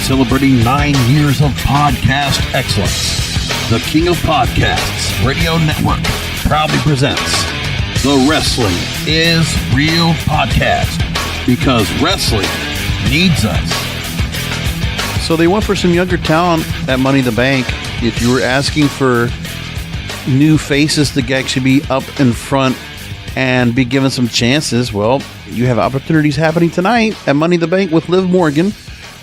Celebrating 9 years of podcast excellence, the King of Podcasts Radio Network proudly presents The Wrestling is Real Podcast, because wrestling needs us. So they went for some younger talent at Money in the Bank. If you were asking for new faces to actually be up in front and be given some chances, well, you have opportunities happening tonight at Money in the Bank with Liv Morgan.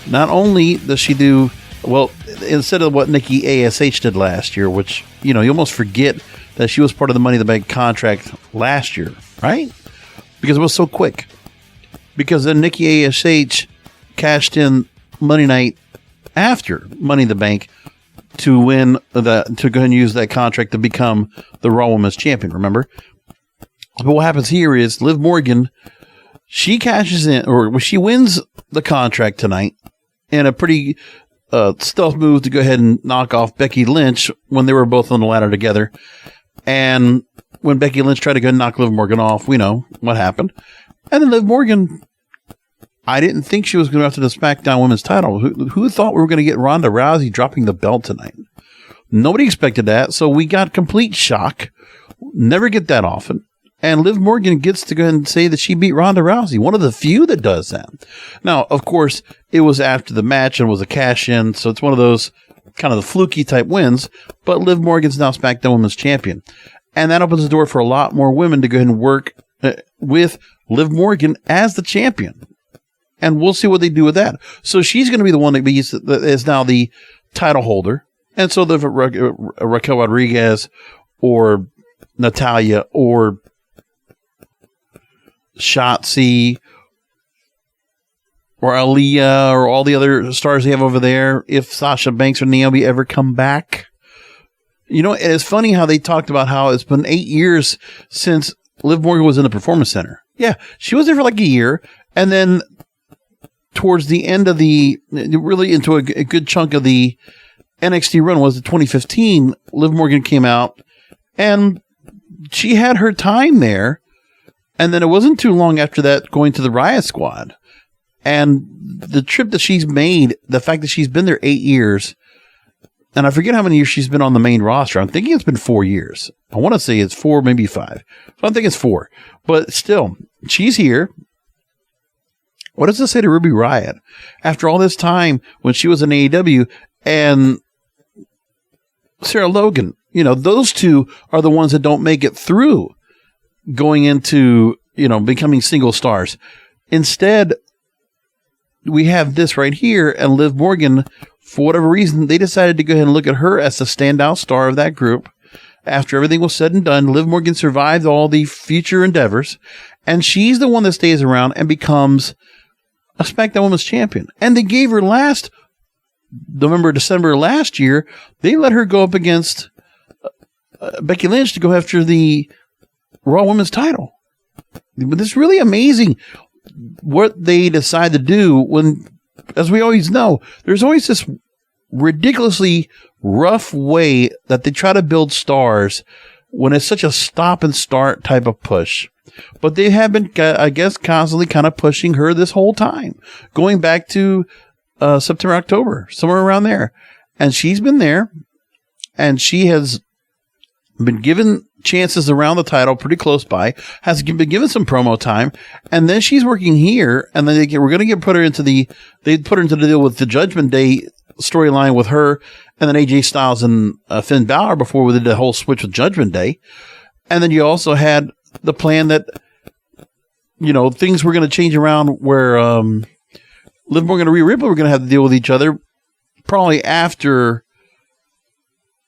Not only does she do, well, instead of what Nikki ASH did last year, which, you almost forget that she was part of the Money in the Bank contract last year, right? Because it was so quick. Because then Nikki ASH cashed in Monday night after Money in the Bank to go ahead and use that contract to become the Raw Women's Champion, remember? But what happens here is Liv Morgan, she cashes in, or she wins the contract tonight in a pretty stealth move to go ahead and knock off Becky Lynch when they were both on the ladder together. And when Becky Lynch tried to go and knock Liv Morgan off, we know what happened. And then Liv Morgan, I didn't think she was going to go after the SmackDown Women's title. Who thought we were going to get Ronda Rousey dropping the belt tonight? Nobody expected that, so we got complete shock. Never get that often. And Liv Morgan gets to go ahead and say that she beat Ronda Rousey, one of the few that does that. Now, of course, it was after the match and was a cash-in, so it's one of those kind of the fluky type wins, but Liv Morgan's now SmackDown Women's Champion. And that opens the door for a lot more women to go ahead and work with Liv Morgan as the champion. And we'll see what they do with that. So she's going to be the one that is now the title holder. And so the Raquel Rodriguez or Natalya or Shotzi or Aaliyah or all the other stars they have over there, if Sasha Banks or Naomi ever come back. It's funny how they talked about how it's been 8 years since Liv Morgan was in the Performance Center. Yeah, she was there for like a year, and then towards the end of really into a good chunk of the NXT run was the 2015, Liv Morgan came out, and she had her time there. And then it wasn't too long after that going to the Riot Squad. And the trip that she's made, the fact that she's been there 8 years, and I forget how many years she's been on the main roster. I'm thinking it's been 4 years. I want to say it's 4, maybe 5. So I think it's 4. But still, she's here. What does this say to Ruby Riott? After all this time when she was in AEW and Sarah Logan, those two are the ones that don't make it through going into, becoming single stars. Instead, we have this right here, and Liv Morgan, for whatever reason, they decided to go ahead and look at her as the standout star of that group. After everything was said and done, Liv Morgan survived all the future endeavors, and she's the one that stays around and becomes a SmackDown Women's Champion. And they gave her December last year, they let her go up against Becky Lynch to go after the Raw Women's title. But it's really amazing what they decide to do when, as we always know, there's always this ridiculously rough way that they try to build stars when it's such a stop and start type of push. But they have been, I guess, constantly kind of pushing her this whole time, going back to September, October, somewhere around there. And she's been there, and she has been given chances around the title pretty close by, has been given some promo time, and then she's working here, and then we're going to put her into the deal with the Judgment Day storyline with her, and then AJ Styles and Finn Balor before we did the whole switch with Judgment Day. And then you also had the plan that, things were going to change around where Liv Morgan and Rhea Ripley were going to have to deal with each other probably after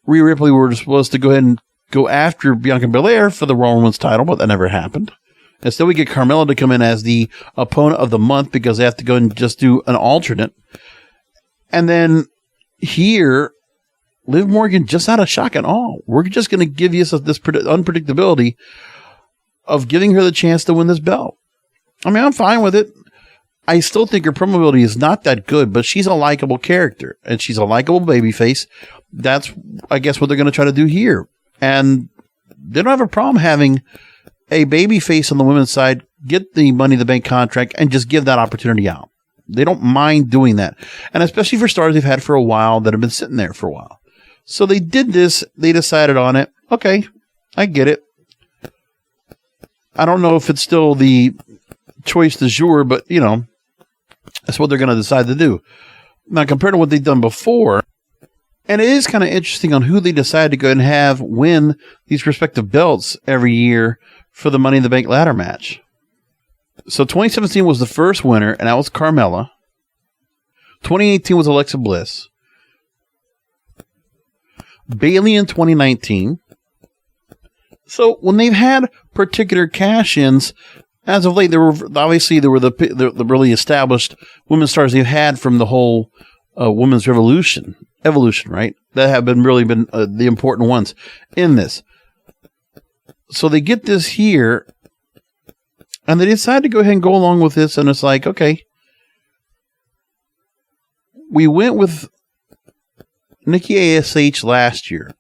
Rhea Ripley were supposed to go ahead and go after Bianca Belair for the Raw Women's title, but that never happened. Instead, we get Carmella to come in as the opponent of the month because they have to go and just do an alternate. And then here, Liv Morgan, just out of shock and awe, we're just going to give you this unpredictability of giving her the chance to win this belt. I mean, I'm fine with it. I still think her promo ability is not that good, but she's a likable character, and she's a likable babyface. That's, I guess, what they're going to try to do here. And they don't have a problem having a babyface on the women's side get the Money in the Bank contract and just give that opportunity out. They don't mind doing that. And especially for stars they've had for a while that have been sitting there for a while. So they did this. They decided on it. Okay, I get it. I don't know if it's still the choice du jour, but, you know, that's what they're going to decide to do. Now, compared to what they've done before, and it is kind of interesting on who they decide to go and have win these respective belts every year for the Money in the Bank ladder match. So 2017 was the first winner, and that was Carmella. 2018 was Alexa Bliss. Bayley in 2019. So when they've had particular cash-ins, as of late, there were the really established women's stars they've had from the whole women's evolution, right? That have been the important ones in this. So they get this here, and they decide to go ahead and go along with this, and it's like, okay, we went with Nikki ASH last year,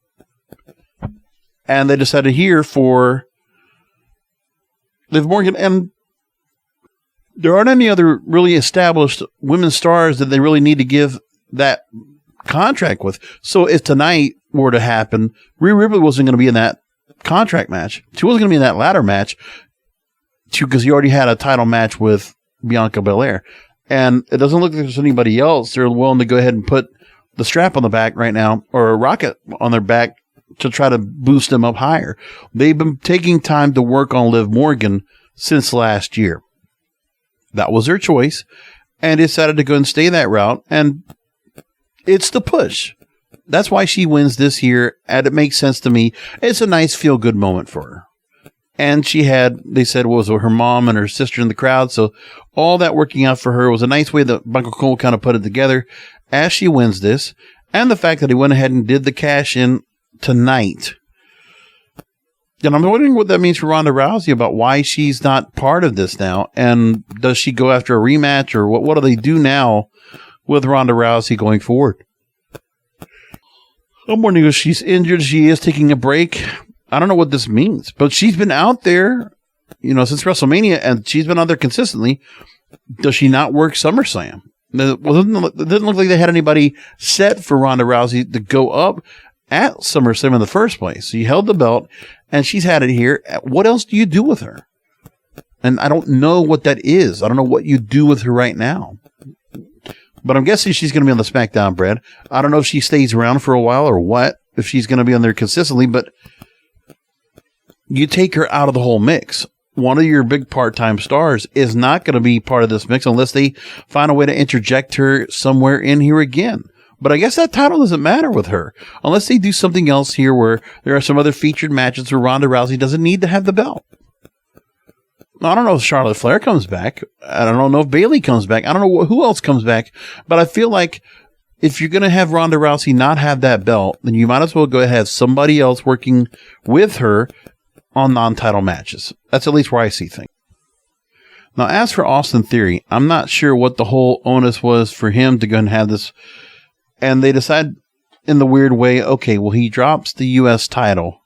and they decided here for Liv Morgan, and there aren't any other really established women's stars that they really need to give that contract with. So if tonight were to happen, Rhea Ripley wasn't going to be in that contract match. She wasn't going to be in that ladder match because you already had a title match with Bianca Belair. And it doesn't look like there's anybody else they're willing to go ahead and put the strap on the back right now, or a rocket on their back, to try to boost them up higher. They've been taking time to work on Liv Morgan since last year. That was their choice, and decided to go and stay that route, and it's the push. That's why she wins this year, and it makes sense to me. It's a nice feel-good moment for her. And she had, they said, was her mom and her sister in the crowd, so all that working out for her was a nice way that Michael Cole kind of put it together as she wins this, and the fact that he went ahead and did the cash-in tonight. And I'm wondering what that means for Ronda Rousey about why she's not part of this now. And does she go after a rematch, or what do they do now with Ronda Rousey going forward? I'm wondering if she's injured. She is taking a break. I don't know what this means, but she's been out there, you know, since WrestleMania, and she's been out there consistently. Does she not work SummerSlam? It didn't look like they had anybody set for Ronda Rousey to go up at SummerSlam in the first place. So you held the belt, and she's had it here. What else do you do with her? And I don't know what that is. I don't know what you do with her right now. But I'm guessing she's going to be on the SmackDown brand. I don't know if she stays around for a while or what, if she's going to be on there consistently, but you take her out of the whole mix. One of your big part-time stars is not going to be part of this mix unless they find a way to interject her somewhere in here again. But I guess that title doesn't matter with her unless they do something else here where there are some other featured matches where Ronda Rousey doesn't need to have the belt. I don't know if Charlotte Flair comes back. I don't know if Bayley comes back. I don't know who else comes back. But I feel like if you're going to have Ronda Rousey not have that belt, then you might as well go ahead and have somebody else working with her on non-title matches. That's at least where I see things. Now, as for Austin Theory, I'm not sure what the whole onus was for him to go and have this. And they decide in the weird way, okay, well, he drops the U.S. title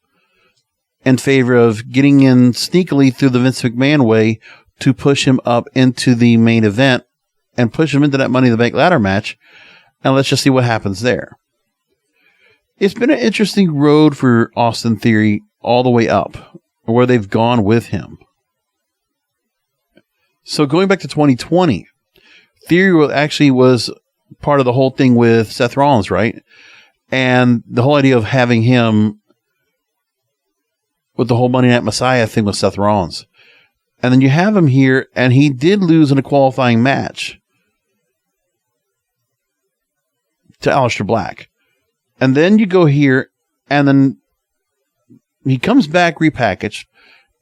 in favor of getting in sneakily through the Vince McMahon way to push him up into the main event and push him into that Money in the Bank ladder match. And let's just see what happens there. It's been an interesting road for Austin Theory all the way up, where they've gone with him. So going back to 2020, Theory actually was part of the whole thing with Seth Rollins, right? And the whole idea of having him with the whole Monday Night Messiah thing with Seth Rollins. And then you have him here, and he did lose in a qualifying match to Aleister Black. And then you go here, and then he comes back repackaged,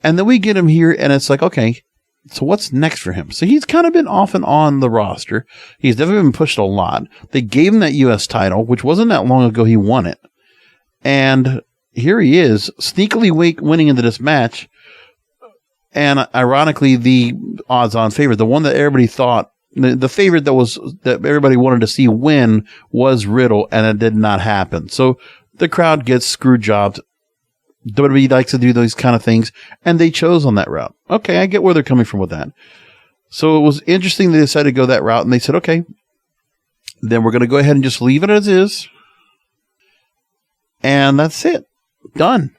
and then we get him here, and it's like, okay, so what's next for him? So he's kind of been off and on the roster. He's definitely been pushed a lot. They gave him that U.S. title, which wasn't that long ago he won it. And here he is, sneakily winning into this match. And ironically, the odds-on favorite, the one that everybody thought, the favorite that everybody wanted to see win was Riddle, and it did not happen. So the crowd gets screw jobbed. WWE likes to do those kind of things, and they chose on that route. Okay, I get where they're coming from with that. So it was interesting they decided to go that route, and they said, okay, then we're going to go ahead and just leave it as is. And that's it. Done.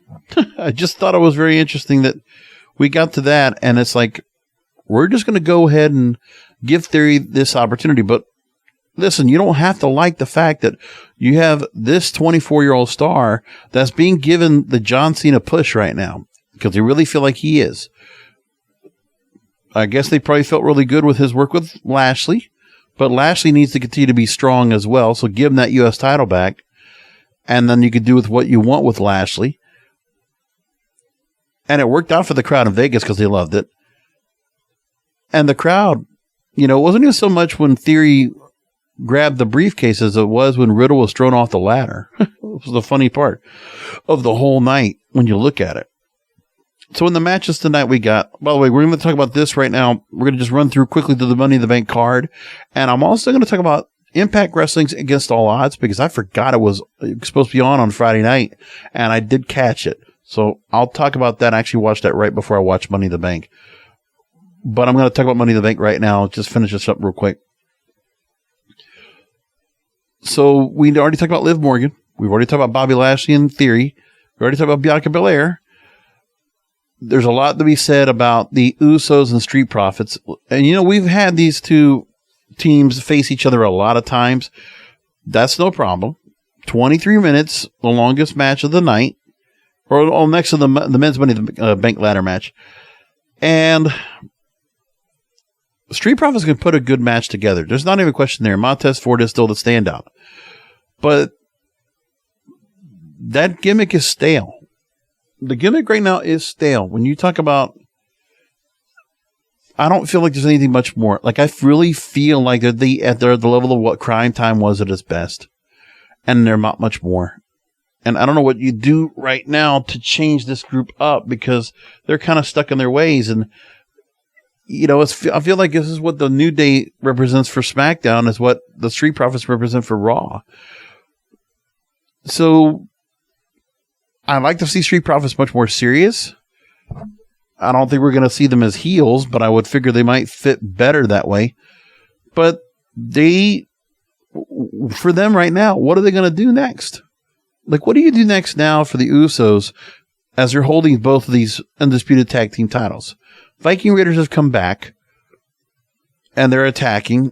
I just thought it was very interesting that we got to that, and it's like, we're just going to go ahead and give Theory this opportunity. But listen, you don't have to like the fact that you have this 24-year-old star that's being given the John Cena push right now, because they really feel like he is. I guess they probably felt really good with his work with Lashley, but Lashley needs to continue to be strong as well. So give him that U.S. title back, and then you could do with what you want with Lashley. And it worked out for the crowd in Vegas because they loved it. And the crowd, it wasn't even so much when Theory grabbed the briefcase as it was when Riddle was thrown off the ladder. It was the funny part of the whole night when you look at it. So in the matches tonight we got, by the way, we're going to talk about this right now. We're going to just run through quickly to the Money in the Bank card. And I'm also going to talk about Impact Wrestling's Against All Odds, because I forgot it was supposed to be on Friday night, and I did catch it. So I'll talk about that. I actually watched that right before I watched Money in the Bank. But I'm going to talk about Money in the Bank right now. Just finish this up real quick. So we already talked about Liv Morgan. We've already talked about Bobby Lashley and Theory. We already talked about Bianca Belair. There's a lot to be said about the Usos and Street Profits. And, we've had these two teams face each other a lot of times. That's no problem. 23 minutes, the longest match of the night. Or next to the men's Money in the Bank ladder match. And Street Profits can put a good match together. There's not even a question there. Montez Ford is still the standout. But that gimmick is stale. The gimmick right now is stale. When you talk about, I don't feel like there's anything much more. Like, I really feel like they're at the level of what Crime Time was at its best. And they're not much more. And I don't know what you do right now to change this group up, because they're kind of stuck in their ways. And, I feel like this is what the New Day represents for SmackDown, is what the Street Profits represent for Raw. So I'd like to see Street Profits much more serious. I don't think we're going to see them as heels, but I would figure they might fit better that way. But for them right now, what are they going to do next? Like, what do you do next now for the Usos as they're holding both of these Undisputed Tag Team titles? Viking Raiders have come back, and they're attacking.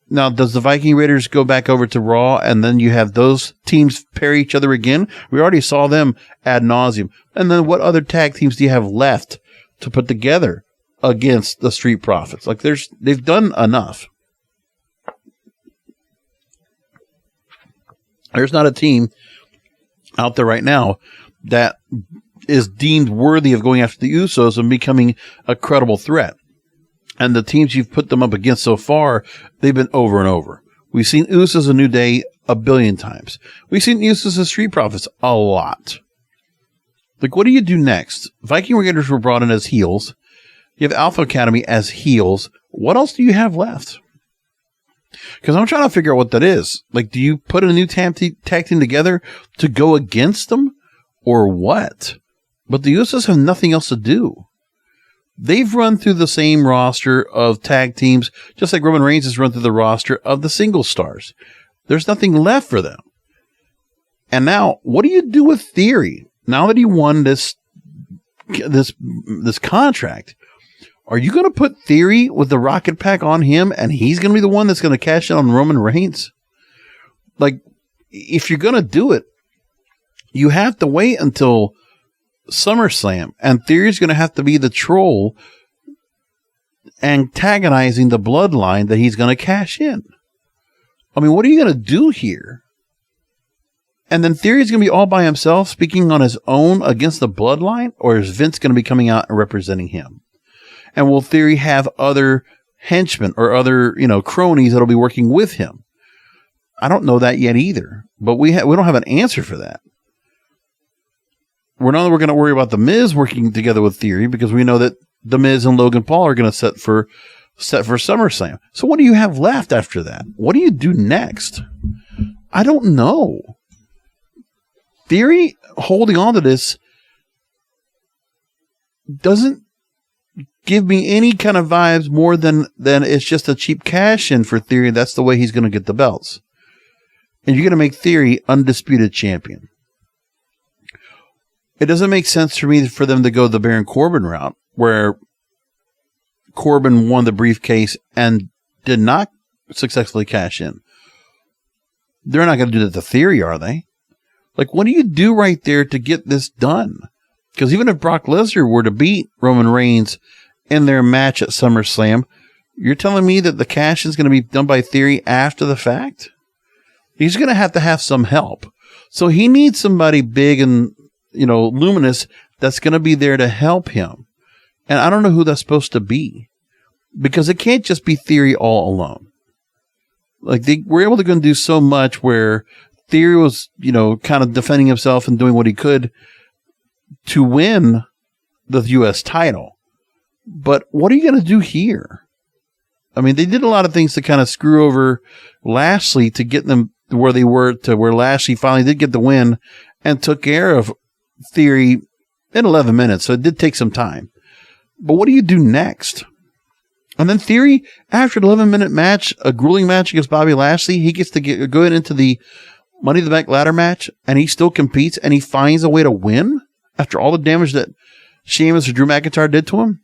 Now, does the Viking Raiders go back over to Raw, and then you have those teams pair each other again? We already saw them ad nauseum. And then what other tag teams do you have left to put together against the Street Profits? Like, they've done enough. There's not a team out there right now that is deemed worthy of going after the Usos and becoming a credible threat. And the teams you've put them up against so far, they've been over and over. We've seen Usos and New Day a billion times. We've seen Usos and Street Profits a lot. Like, what do you do next? Viking Raiders were brought in as heels. You have Alpha Academy as heels. What else do you have left? Because I'm trying to figure out what that is. Like, do you put a new tag team together to go against them? Or what? But the Usos have nothing else to do. They've run through the same roster of tag teams, just like Roman Reigns has run through the roster of the single stars. There's nothing left for them. And now, what do you do with Theory? Now that he won this contract, are you going to put Theory with the Rocket Pack on him, and he's going to be the one that's going to cash in on Roman Reigns? Like, if you're going to do it, you have to wait until SummerSlam, and Theory's going to have to be the troll antagonizing the bloodline that he's going to cash in. I mean, what are you going to do here? And then Theory's going to be all by himself, speaking on his own against the bloodline, or is Vince going to be coming out and representing him? And will Theory have other henchmen or other, cronies that'll be working with him? I don't know that yet either, but we don't have an answer for that. We're going to worry about The Miz working together with Theory, because we know that The Miz and Logan Paul are going to set for SummerSlam. So what do you have left after that? What do you do next? I don't know. Theory holding on to this doesn't give me any kind of vibes more than it's just a cheap cash in for Theory. That's the way he's going to get the belts. And you're going to make Theory undisputed champion. It doesn't make sense for me for them to go the Baron Corbin route, where Corbin won the briefcase and did not successfully cash in. They're not going to do that to Theory, are they? Like, what do you do right there to get this done? Because even if Brock Lesnar were to beat Roman Reigns in their match at SummerSlam, you're telling me that the cash is going to be done by Theory after the fact? He's going to have some help. So he needs somebody big and, luminous that's going to be there to help him. And I don't know who that's supposed to be, because it can't just be Theory all alone. Like, they were able to go and do so much where Theory was, kind of defending himself and doing what he could to win the U.S. title. But what are you going to do here? I mean, they did a lot of things to kind of screw over Lashley to get them where they were, to where Lashley finally did get the win and took care of Theory in 11 minutes. So it did take some time. But what do you do next? And then Theory, after an 11-minute match, a grueling match against Bobby Lashley, he gets to go into the Money in the Bank ladder match, and he still competes, and he finds a way to win after all the damage that Sheamus or Drew McIntyre did to him.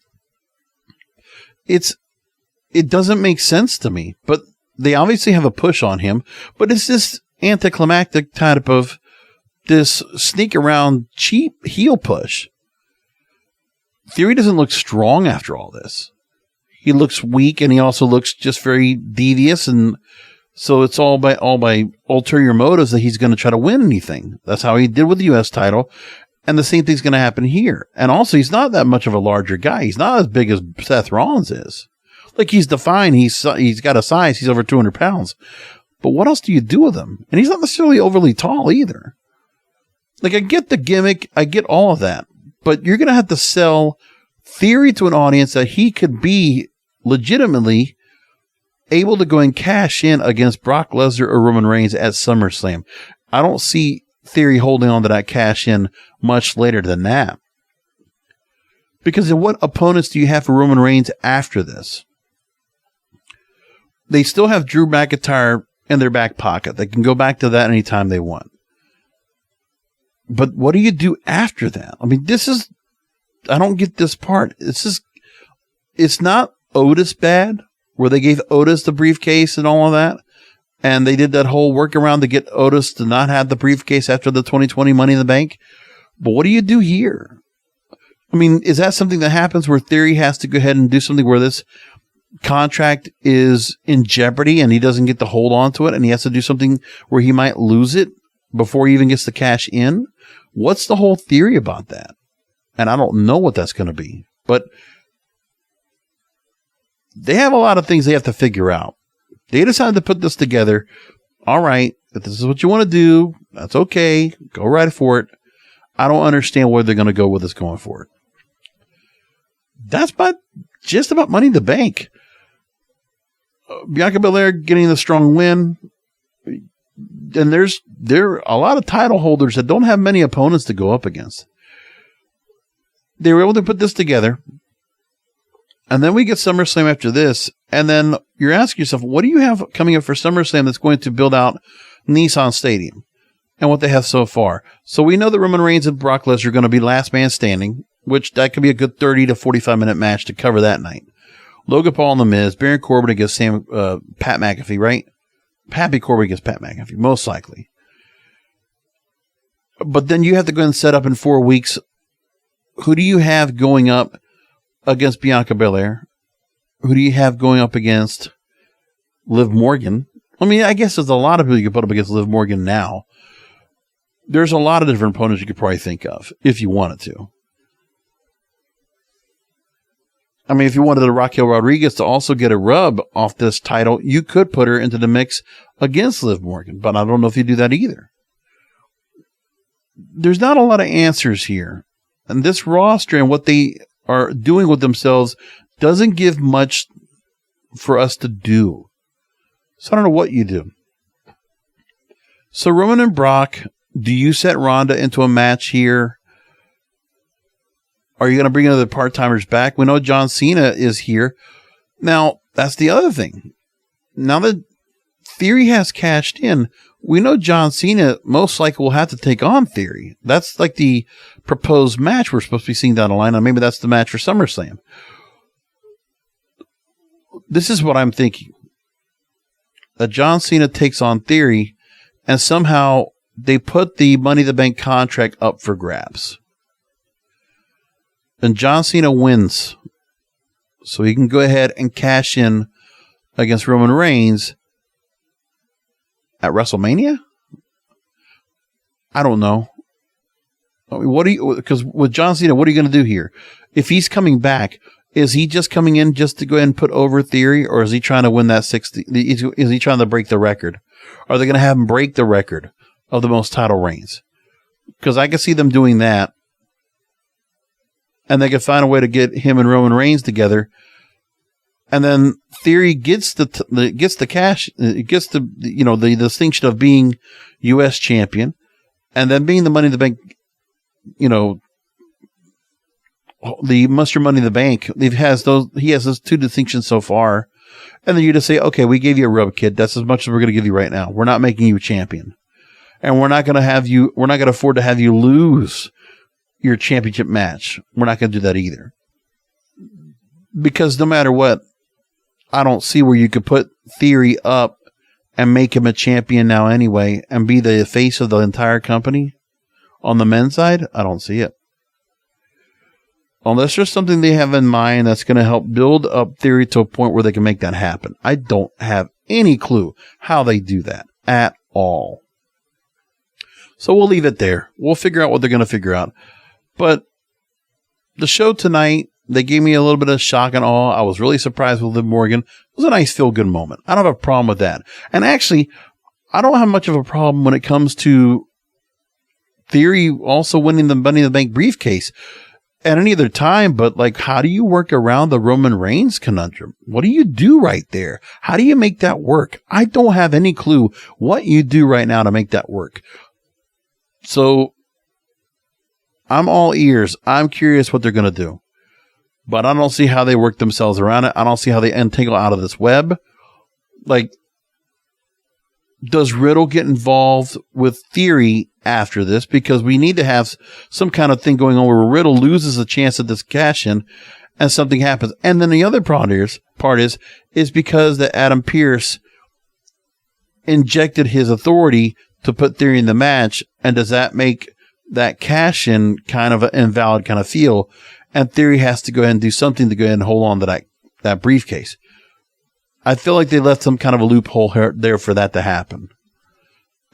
It doesn't make sense to me, but they obviously have a push on him, but it's this anticlimactic type of this sneak around cheap heel push. Theory doesn't look strong after all this. He looks weak, and he also looks just very devious, and so it's all by ulterior motives that he's going to try to win anything. That's how he did with the U.S. title, and the same thing's going to happen here. And also, he's not that much of a larger guy. He's not as big as Seth Rollins is. Like, he's defined. He's got a size. He's over 200 pounds. But what else do you do with him? And he's not necessarily overly tall either. Like, I get the gimmick. I get all of that. But you're going to have to sell Theory to an audience that he could be legitimately able to go and cash in against Brock Lesnar or Roman Reigns at SummerSlam. I don't see Theory holding on to that cash in much later than that. Because of what opponents do you have for Roman Reigns after this? They still have Drew McIntyre in their back pocket. They can go back to that anytime they want. But what do you do after that? I mean, I don't get this part. It's not Otis bad, where they gave Otis the briefcase and all of that. And they did that whole workaround to get Otis to not have the briefcase after the 2020 Money in the Bank. But what do you do here? I mean, is that something that happens where Theory has to go ahead and do something where this contract is in jeopardy and he doesn't get to hold on to it, and he has to do something where he might lose it before he even gets the cash in? What's the whole theory about that? And I don't know what that's going to be, but they have a lot of things they have to figure out. They decided to put this together. All right, if this is what you want to do, that's okay. Go right for it. I don't understand where they're going to go with this going forward. That's just about Money in the Bank. Bianca Belair getting the strong win. And there are a lot of title holders that don't have many opponents to go up against. They were able to put this together. And then we get SummerSlam after this. And then you're asking yourself, what do you have coming up for SummerSlam that's going to build out Nissan Stadium and what they have so far? So we know that Roman Reigns and Brock Lesnar are going to be last man standing, which that could be a good 30 to 45 minute match to cover that night. Logan Paul and The Miz, Baron Corbin against Pat McAfee, right? Happy Corbin against Pat McAfee, most likely. But then you have to go and set up in 4 weeks. Who do you have going up against Bianca Belair? Who do you have going up against Liv Morgan? I mean, I guess there's a lot of people you can put up against Liv Morgan now. There's a lot of different opponents you could probably think of if you wanted to. I mean, if you wanted Raquel Rodriguez to also get a rub off this title, you could put her into the mix against Liv Morgan, but I don't know if you do that either. There's not a lot of answers here. And this roster and what they are doing with themselves doesn't give much for us to do. So I don't know what you do. So Roman and Brock, do you set Ronda into a match here? Are you going to bring other part-timers back? We know John Cena is here. Now, that's the other thing. Now that Theory has cashed in, we know John Cena most likely will have to take on Theory. That's like the proposed match we're supposed to be seeing down the line, and maybe that's the match for SummerSlam. This is what I'm thinking. That John Cena takes on Theory, and somehow they put the Money in the Bank contract up for grabs. And John Cena wins. So he can go ahead and cash in against Roman Reigns at WrestleMania? I don't know. I mean, because with John Cena, what are you going to do here? If he's coming back, is he just coming in just to go ahead and put over Theory, or is he trying to win that 60? Is he trying to break the record? Are they going to have him break the record of the most title reigns? Because I can see them doing that. And they can find a way to get him and Roman Reigns together. And then Theory gets the cash, gets the distinction of being U.S. champion, and then being the Money in the Bank, the Mr. Money in the Bank. He has those two distinctions so far. And then you just say, okay, we gave you a rub, kid. That's as much as we're going to give you right now. We're not making you a champion. And we're not going to afford to have you lose your championship match. We're not going to do that either. Because no matter what, I don't see where you could put Theory up and make him a champion now anyway and be the face of the entire company on the men's side. I don't see it. Unless there's something they have in mind that's going to help build up Theory to a point where they can make that happen. I don't have any clue how they do that at all. So we'll leave it there. We'll figure out what they're going to figure out. But the show tonight, they gave me a little bit of shock and awe. I was really surprised with Liv Morgan. It was a nice feel-good moment. I don't have a problem with that. And actually, I don't have much of a problem when it comes to Theory also winning the Money in the Bank briefcase at any other time. But, how do you work around the Roman Reigns conundrum? What do you do right there? How do you make that work? I don't have any clue what you do right now to make that work. So I'm all ears. I'm curious what they're going to do. But I don't see how they work themselves around it. I don't see how they untangle out of this web. Does Riddle get involved with Theory after this? Because we need to have some kind of thing going on where Riddle loses a chance at this cash-in and something happens. And then the other part is because that Adam Pearce injected his authority to put Theory in the match. And does that make that cash-in kind of an invalid kind of feel? And Theory has to go ahead and do something to go ahead and hold on to that briefcase. I feel like they left some kind of a loophole there for that to happen.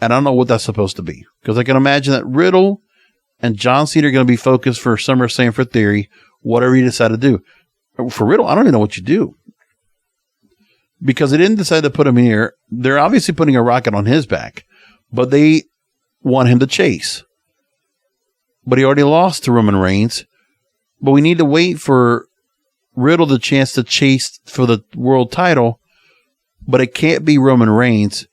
And I don't know what that's supposed to be. Because I can imagine that Riddle and John Cena are going to be focused for SummerSlam for Theory, whatever you decide to do. For Riddle, I don't even know what you do. Because they didn't decide to put him here. They're obviously putting a rocket on his back. But they want him to chase. But he already lost to Roman Reigns. But we need to wait for Riddle the chance to chase for the world title. But it can't be Roman Reigns.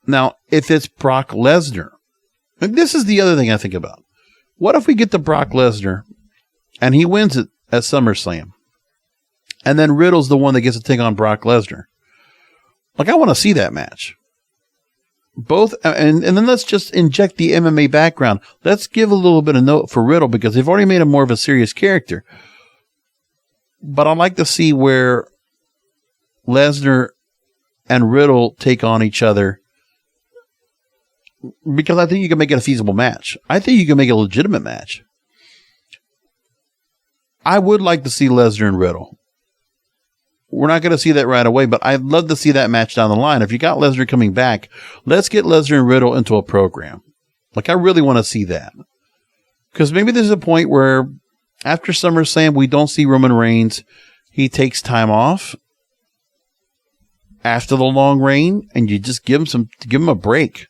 Now, if it's Brock Lesnar, and this is the other thing I think about. What if we get to Brock Lesnar and he wins it at SummerSlam? And then Riddle's the one that gets to take on Brock Lesnar. I want to see that match. Both, and then let's just inject the MMA background. Let's give a little bit of note for Riddle because they've already made him more of a serious character. But I'd like to see where Lesnar and Riddle take on each other because I think you can make it a feasible match. I think you can make it a legitimate match. I would like to see Lesnar and Riddle. We're not going to see that right away, but I'd love to see that match down the line. If you got Lesnar coming back, let's get Lesnar and Riddle into a program. I really want to see that. Because maybe there's a point where after SummerSlam, we don't see Roman Reigns. He takes time off after the long reign, and you just give him a break.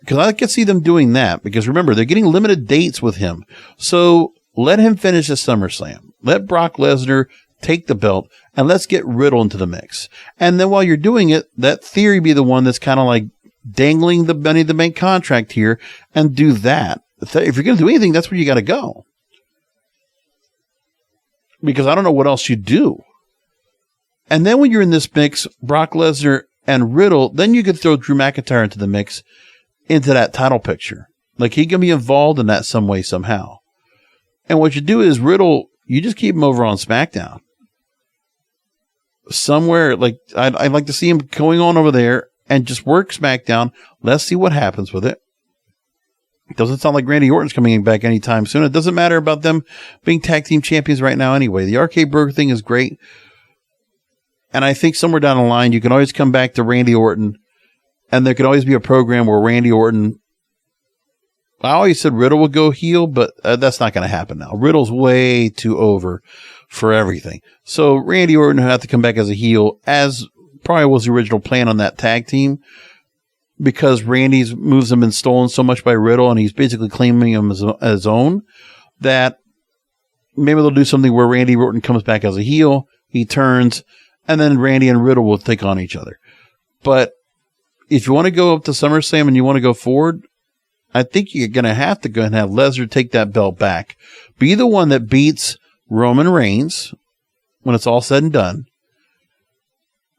Because I can see them doing that. Because remember, they're getting limited dates with him. So let him finish the SummerSlam. Let Brock Lesnar take the belt, and let's get Riddle into the mix. And then while you're doing it, that Theory be the one that's kind of dangling the Money in the Bank contract here and do that. if you're going to do anything, that's where you got to go. Because I don't know what else you do. And then when you're in this mix, Brock Lesnar and Riddle, then you could throw Drew McIntyre into the mix, into that title picture. Like, he can be involved in that some way, somehow. And what you do is Riddle, you just keep him over on SmackDown. Somewhere, like, I'd like to see him going on over there and just work SmackDown. Let's see what happens with it. It doesn't sound like Randy Orton's coming back anytime soon. It doesn't matter about them being tag team champions right now anyway. The RK Bro thing is great. And I think somewhere down the line, you can always come back to Randy Orton. And there could always be a program where Randy Orton... I always said Riddle would go heel, but that's not going to happen now. Riddle's way too over for everything. So Randy Orton will have to come back as a heel, as probably was the original plan on that tag team, because Randy's moves have been stolen so much by Riddle, and he's basically claiming them as his own, that maybe they'll do something where Randy Orton comes back as a heel, he turns, and then Randy and Riddle will take on each other. But if you want to go up to SummerSlam and you want to go forward, I think you're going to have to go and have Lesnar take that belt back. Be the one that beats Roman Reigns when it's all said and done.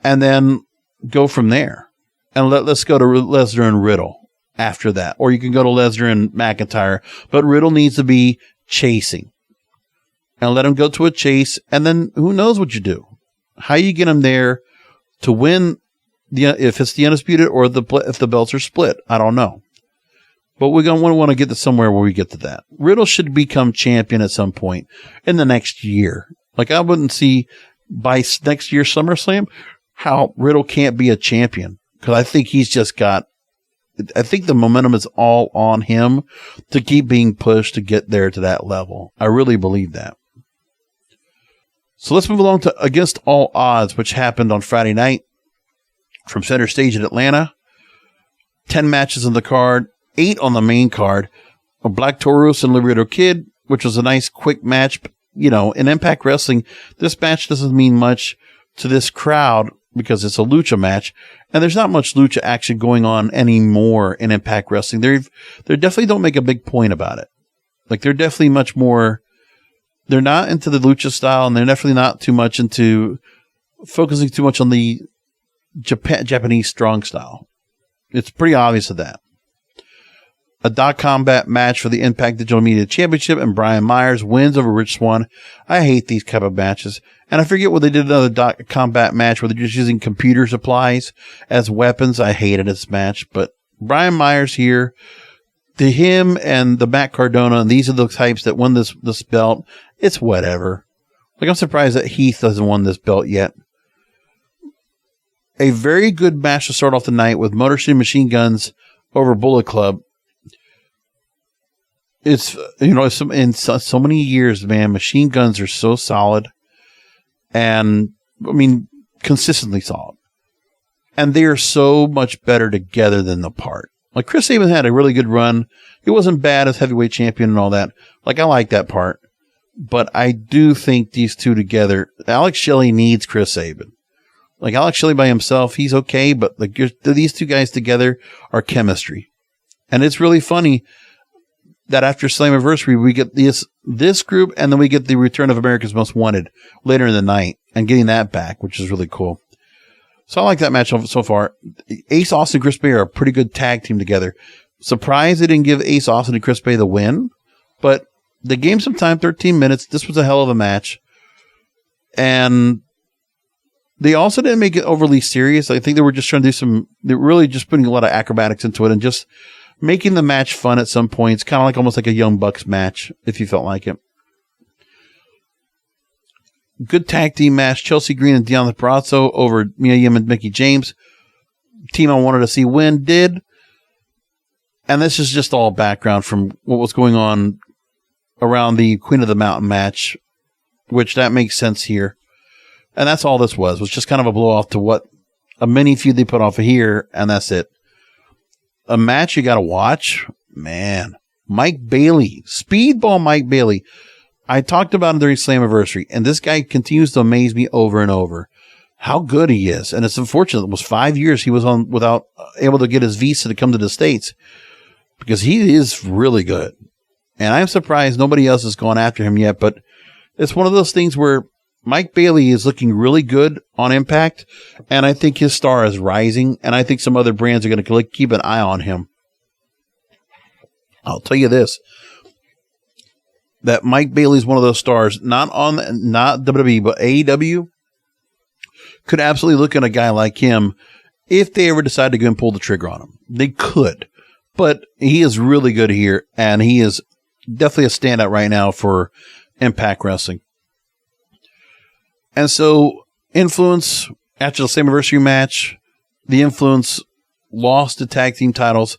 And then go from there. And let's go to Lesnar and Riddle after that. Or you can go to Lesnar and McIntyre. But Riddle needs to be chasing. And let him go to a chase. And then who knows what you do. How you get him there to win, if it's the Undisputed or if the belts are split. I don't know. But we're going to want to get to somewhere where we get to that. Riddle should become champion at some point in the next year. Like, I wouldn't see by next year's SummerSlam how Riddle can't be a champion. Because I think he's just got, I think the momentum is all on him to keep being pushed to get there to that level. I really believe that. So let's move along to Against All Odds, which happened on Friday night from Center Stage in Atlanta. 10 matches on the card. 8 on the main card, a Black Taurus and Laredo Kid, which was a nice quick match. But, you know, in Impact Wrestling, this match doesn't mean much to this crowd because it's a lucha match, and there's not much lucha action going on anymore in Impact Wrestling. They definitely don't make a big point about it. Like, they're definitely much more, they're not into the lucha style, and they're definitely not too much into focusing too much on the Japanese strong style. It's pretty obvious of that. A Dot Combat match for the Impact Digital Media Championship, and Brian Myers wins over Rich Swann. I hate these type of matches. And I forget what they did another Dot Combat match where they're just using computer supplies as weapons. I hated this match. But Brian Myers here, to him and the Matt Cardona, and these are the types that won this belt, it's whatever. Like, I'm surprised that Heath hasn't won this belt yet. A very good match to start off the night with Motor City Machine Guns over Bullet Club. It's, you know, in so many years, man, Machine Guns are so solid and, I mean, consistently solid. And they are so much better together than the part. Like, Chris Sabin had a really good run. He wasn't bad as heavyweight champion and all that. Like, I like that part. But I do think these two together, Alex Shelley needs Chris Sabin. Like, Alex Shelley by himself, he's okay, but like these two guys together are chemistry. And it's really funny that after Slammiversary, we get this group, and then we get the return of America's Most Wanted later in the night, and getting that back, which is really cool. So I like that match so far. Ace Austin and Chris Bay are a pretty good tag team together. Surprised they didn't give Ace Austin and Chris Bay the win, but they gave some time, 13 minutes. This was a hell of a match. And they also didn't make it overly serious. I think they were just trying to do they're really just putting a lot of acrobatics into it and just making the match fun at some points, kind of like almost like a Young Bucks match, if you felt like it. Good tag team match. Chelsea Green and Deonna Purrazzo over Mia Yim and Mickie James. Team I wanted to see win did. And this is just all background from what was going on around the Queen of the Mountain match, which that makes sense here. And that's all this was just kind of a blow off to what a mini feud they put off of here, and that's it. A match you got to watch, man. Mike Bailey, Speedball Mike Bailey. I talked about him during Slammiversary, and this guy continues to amaze me over and over. How good he is, and it's unfortunate. It was 5 years he was on without able to get his visa to come to the States because he is really good. And I'm surprised nobody else has gone after him yet, but it's one of those things where Mike Bailey is looking really good on Impact, and I think his star is rising, and I think some other brands are going to keep an eye on him. I'll tell you this, that Mike Bailey is one of those stars, not WWE, but AEW, could absolutely look at a guy like him if they ever decide to go and pull the trigger on him. They could, but he is really good here, and he is definitely a standout right now for Impact Wrestling. And so, Influence, after the Slammiversary match, the Influence lost the tag team titles,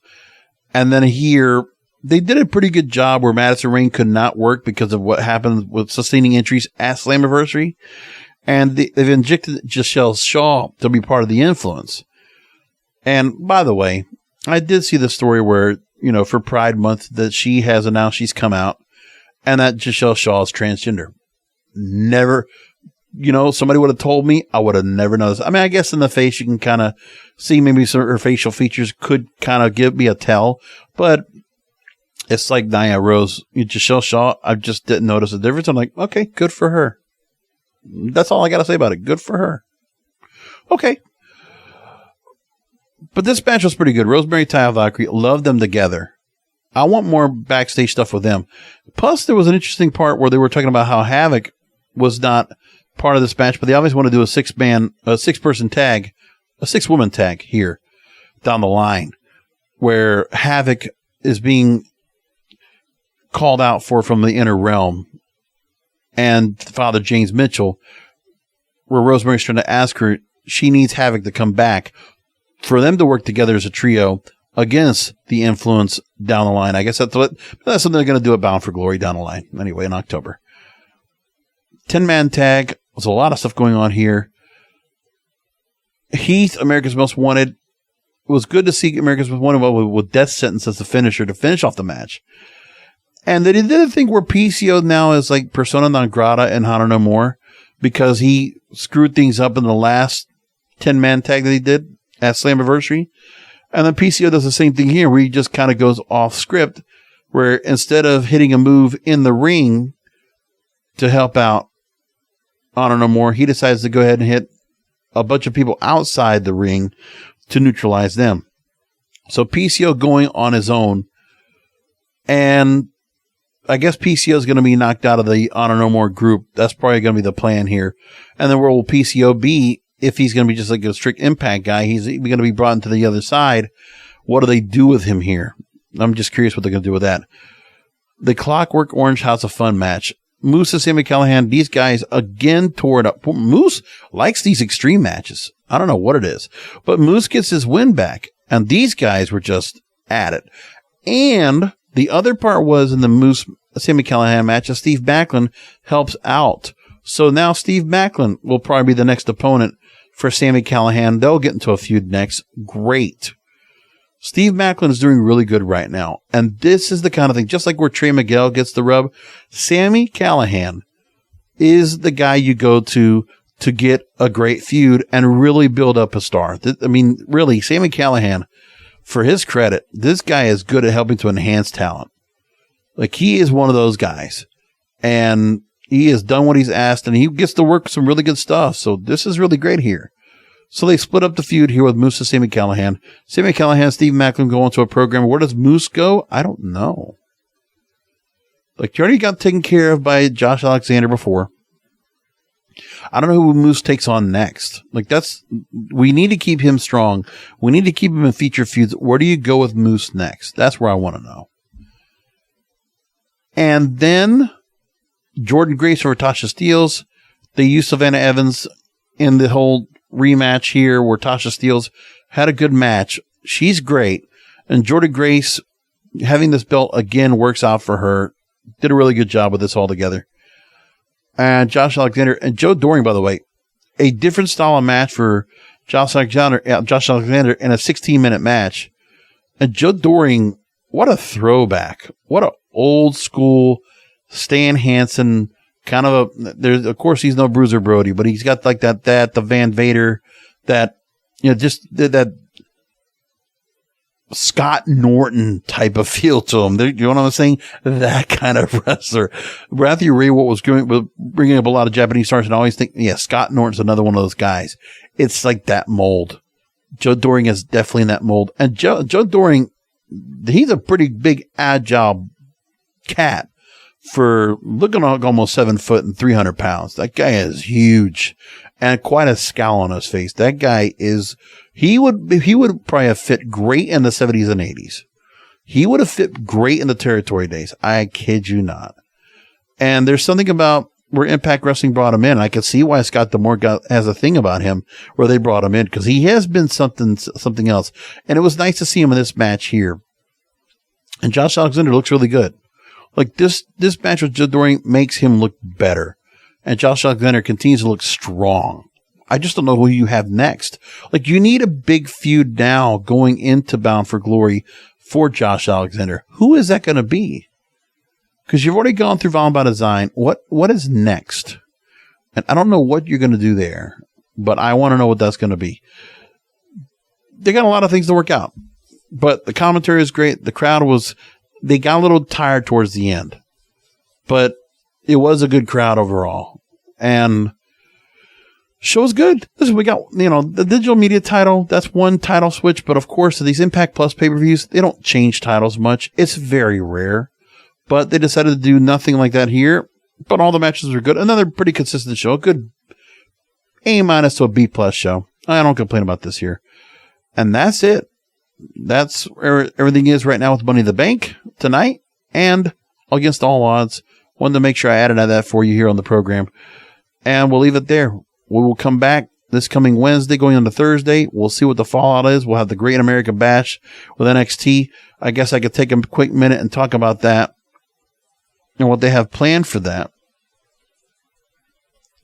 and then here, they did a pretty good job where Madison Rayne could not work because of what happened with sustaining injuries at Slammiversary. And they've injected Giselle Shaw to be part of the Influence. And by the way, I did see the story where, for Pride Month, that she has announced she's come out and that Giselle Shaw is transgender. Never, somebody would have told me, I would have never noticed. I mean, I guess in the face, you can kind of see maybe some of her facial features could kind of give me a tell, but it's like Nia Rose, Giselle Shaw. I just didn't notice the difference. I'm like, okay, good for her. That's all I got to say about it. Good for her. Okay. But this match was pretty good. Rosemary, Taya, Valkyrie, loved them together. I want more backstage stuff with them. Plus, there was an interesting part where they were talking about how Havoc was not part of this match, but they always want to do a six-person tag, a six-woman tag here down the line, where Havoc is being called out from the inner realm, and Father James Mitchell, where Rosemary's trying to ask her, she needs Havoc to come back for them to work together as a trio against the Influence down the line. I guess that's something they're going to do at Bound for Glory down the line. Anyway, in October. 10-man tag. There's a lot of stuff going on here. Heath, America's Most Wanted. It was good to see America's Most Wanted with Death Sentence as the finisher to finish off the match. And they did a thing where PCO now is like persona non grata in Honor No More because he screwed things up in the last 10-man tag that he did at Slammiversary. And then PCO does the same thing here where he just kind of goes off script, where instead of hitting a move in the ring to help out Honor No More, he decides to go ahead and hit a bunch of people outside the ring to neutralize them. So PCO going on his own, and I guess PCO is going to be knocked out of the Honor No More group. That's probably going to be the plan here. And then where will PCO be if he's going to be just like a strict Impact guy? He's going to be brought into the other side. What do they do with him here? I'm just curious what they're going to do with that. The Clockwork Orange House of Fun match. Moose and Sami Callihan, these guys again tore it up. Moose likes these extreme matches. I don't know what it is. But Moose gets his win back. And these guys were just at it. And the other part was in the Moose Sami Callihan match, Steve Maclin helps out. So now Steve Maclin will probably be the next opponent for Sami Callihan. They'll get into a feud next. Great. Steve Maclin is doing really good right now. And this is the kind of thing, just like where Trey Miguel gets the rub, Sami Callihan is the guy you go to get a great feud and really build up a star. I mean, really, Sami Callihan, for his credit, this guy is good at helping to enhance talent. Like, he is one of those guys. And he has done what he's asked, and he gets to work some really good stuff. So this is really great here. So they split up the feud here with Moose and Sami Callihan. Sami Callihan, Steve Maclin go into a program. Where does Moose go? I don't know. Like, he already got taken care of by Josh Alexander before. I don't know who Moose takes on next. Like, we need to keep him strong. We need to keep him in feature feuds. Where do you go with Moose next? That's where I want to know. And then Jordan Grace over Tasha Steelz. They used Savannah Evans in the whole rematch here where Tasha Steelz had a good match. She's great. And Jordan Grace, having this belt again, works out for her. Did a really good job with this all together. And Josh Alexander and Joe Doring, by the way, a different style of match for Josh Alexander in a 16-minute match. And Joe Doring, what a throwback. What a old school Stan Hansen kind of of course he's no Bruiser Brody, but he's got like the Van Vader, that, just that Scott Norton type of feel to him. You know what I'm saying? That kind of wrestler. Rather you read what was bringing up a lot of Japanese stars and I always think, yeah, Scott Norton's another one of those guys. It's like that mold. Joe Doring is definitely in that mold. And Joe Doring, he's a pretty big, agile cat for looking like almost 7 foot and 300 pounds. That guy is huge and quite a scowl on his face. That guy is, he would probably have fit great in the 70s and 80s. He would have fit great in the territory days. I kid you not. And there's something about where Impact Wrestling brought him in. I can see why Scott D'Amore has a thing about him where they brought him in because he has been something else. And it was nice to see him in this match here. And Josh Alexander looks really good. Like this match with Joe Doring makes him look better. And Josh Alexander continues to look strong. I just don't know who you have next. Like you need a big feud now going into Bound for Glory for Josh Alexander. Who is that going to be? Because you've already gone through Violent by Design. What is next? And I don't know what you're going to do there, but I want to know what that's going to be. They got a lot of things to work out, but the commentary is great. The crowd they got a little tired towards the end, but it was a good crowd overall. And show's good. Listen, we got, the digital media title. That's one title switch. But of course, these Impact Plus pay-per-views, they don't change titles much. It's very rare. But they decided to do nothing like that here. But all the matches were good. Another pretty consistent show. A good A- to a B+ show. I don't complain about this here. And that's it. That's where everything is right now with Money in the Bank tonight. And against all odds. Wanted to make sure I added that for you here on the program. And we'll leave it there. We will come back this coming Wednesday going into Thursday. We'll see what the fallout is. We'll have the Great American Bash with NXT. I guess I could take a quick minute and talk about that and what they have planned for that.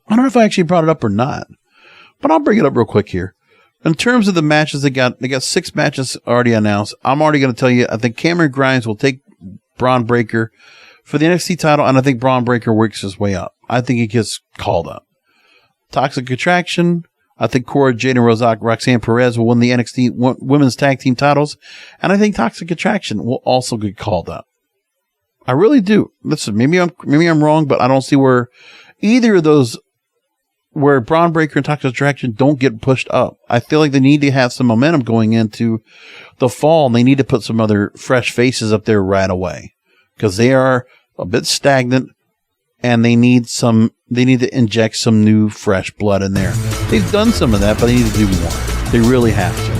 I don't know if I actually brought it up or not, but I'll bring it up real quick here. In terms of the matches they got 6 matches already announced. I'm already going to tell you, I think Cameron Grimes will take Braun Breaker for the NXT title, and I think Braun Breaker works his way up. I think he gets called up. Toxic Attraction, I think Cora Jade and Roxanne Perez will win the NXT women's tag team titles, and I think Toxic Attraction will also get called up. I really do. Listen, maybe I'm wrong, but I don't see where either of those, where Braun Breaker and Toxic Attraction don't get pushed up. I feel like they need to have some momentum going into the fall, and they need to put some other fresh faces up there right away because they are a bit stagnant, and they need to inject some new fresh blood in there. They've done some of that, but they need to do more. They really have to.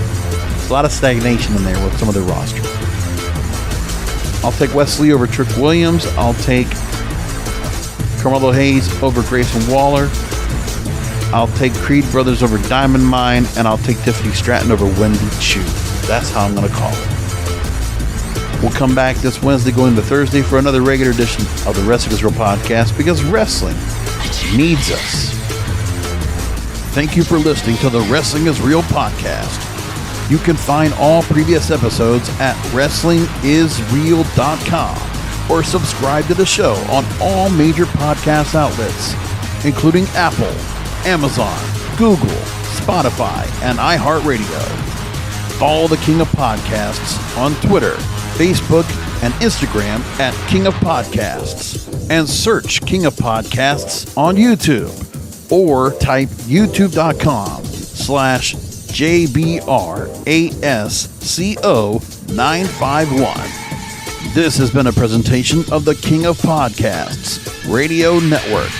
There's a lot of stagnation in there with some of their roster. I'll take Wesley over Trick Williams. I'll take Carmelo Hayes over Grayson Waller. I'll take Creed Brothers over Diamond Mine, and I'll take Tiffany Stratton over Wendy Chu. That's how I'm going to call it. We'll come back this Wednesday going into Thursday for another regular edition of the Wrestling is Real podcast because wrestling needs us. Thank you for listening to the Wrestling is Real podcast. You can find all previous episodes at WrestlingIsReal.com or subscribe to the show on all major podcast outlets, including Apple, Amazon, Google, Spotify, and iHeartRadio. Follow the King of Podcasts on Twitter, Facebook, and Instagram at King of Podcasts, and search King of Podcasts on YouTube, or type youtube.com/JBRASCO951. This has been a presentation of the King of Podcasts Radio Network.